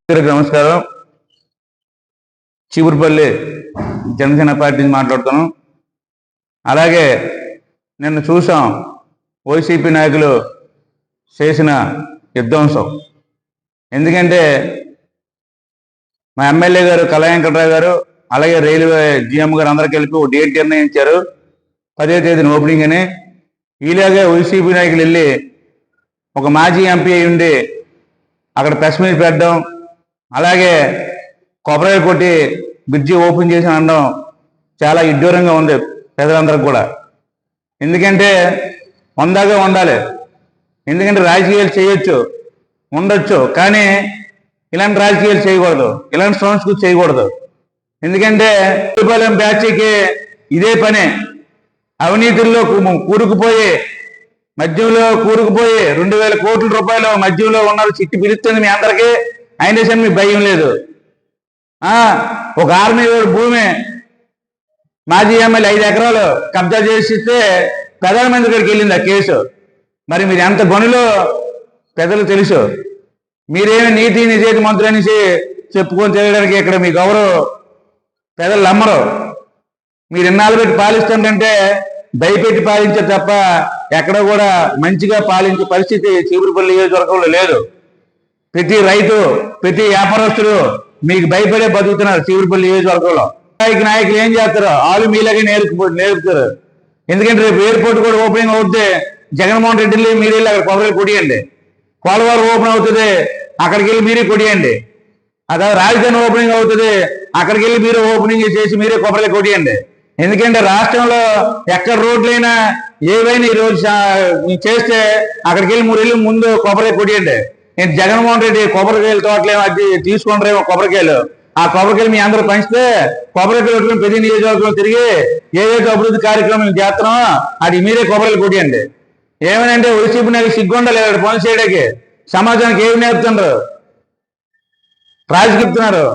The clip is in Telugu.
నమస్కారం. చీపురుపల్లి జనసేన పార్టీ నుంచి మాట్లాడుతాను. అలాగే నిన్న చూసాం వైసీపీ నాయకులు చేసిన విధ్వంసం. ఎందుకంటే మా ఎమ్మెల్యే గారు కళా వెంకట్రావు గారు అలాగే రైల్వే జిఎం గారు అందరూ కలిపి ఒక డేట్ నిర్ణయించారు, 10వ తేదీన ఓపెనింగ్ అని. ఇలాగే వైసీపీ నాయకులు వెళ్ళి ఒక మాజీ ఎంపీ అయి ఉండి అక్కడ ప్రెస్ మీట్ పెట్టడం, అలాగే కొబ్బరి కొట్టి బ్రిడ్జి ఓపెన్ చేసి అనడం చాలా విడ్డూరంగా ఉంది ప్రజలందరికీ కూడా. ఎందుకంటే వందాగా ఉండాలి. ఎందుకంటే రాజకీయాలు చేయొచ్చు, ఉండొచ్చు, కానీ ఇలాంటి రాజకీయాలు చేయకూడదు, ఇలాంటి సంస్కృతి చేయకూడదు. ఎందుకంటే బ్యాచ్కి ఇదే పని. అవినీతుల్లో కూరుకుపోయి మద్యంలో కూరుకుపోయి 2000 కోట్ల రూపాయలు మద్యంలో ఉన్నారు. చిట్టి పిలుస్తుంది మీ అందరికీ, అయినా సరే మీకు భయం లేదు. ఒక ఆర్మీ భూమి మాజీ ఎమ్మెల్యే 5 ఎకరాలు కబ్జా చేసిస్తే ప్రధానమంత్రి గారికి వెళ్ళింది ఆ కేసు. మరి మీరు ఎంత గనులో పెద్దలు తెలుసు. మీరేమి నీతి నిజేతి మంత్రులు అనేసి చెప్పుకొని తెలియడానికి ఇక్కడ మీ గౌరవం పెద్దలు నమ్మరు. మీరు ఇన్నాళ్ళు పెట్టి పాలిస్తుంటే భయపెట్టి పాలించే తప్ప ఎక్కడ కూడా మంచిగా పాలించే పరిస్థితి చీపురుపల్లి నియోజకవర్గంలో లేదు. ప్రతి రైతు, ప్రతి వ్యాపారస్తుడు మీకు భయపడే బతుకుతున్నారు చీపురుపల్లి నియోజకవర్గంలో. నాయకులు ఏం చేస్తారు? వాళ్ళు మీలాగే నేర్పుతారు. ఎందుకంటే రేపు ఎయిర్పోర్ట్ కూడా ఓపెనింగ్ అవుతే జగన్మోహన్ రెడ్డి మీరు వెళ్ళి అక్కడ కొబ్బరి కొడియండి. పోలవరం ఓపెన్ అవుతుంది, అక్కడికి వెళ్ళి మీరే కొడియండి. అదే రాజధాని ఓపెనింగ్ అవుతుంది, అక్కడికి వెళ్ళి మీరు ఓపెనింగ్ చేసి మీరే కొబ్బరి కొడియండి. ఎందుకంటే రాష్ట్రంలో ఎక్కడ రోడ్లైనా ఏవైనా ఈరోజు చేస్తే అక్కడికి వెళ్ళి 3 ఏళ్ళు ముందు కొబ్బరి కొడియండి. నేను జగన్మోహన్ రెడ్డి కొబ్బరికాయలు తోటలేమో అది తీసుకుంటారేమో కొబ్బరికాయలు, ఆ కొబ్బరికాయలు మీ అందరూ పంచితే కొబ్బరికాయలు ప్రతి నియోజకవర్గం తిరిగి ఏదైతే అభివృద్ధి కార్యక్రమం చేస్తున్నామో అది మీరే కొబ్బరికాయలు కొడియండి. ఏమనంటే వైసీపీ నాకు సిగ్గుండలేదు పనులు చేయడానికి. సమాజానికి ఏమి నేర్పుతున్నారు? రాజకీస్తున్నారు.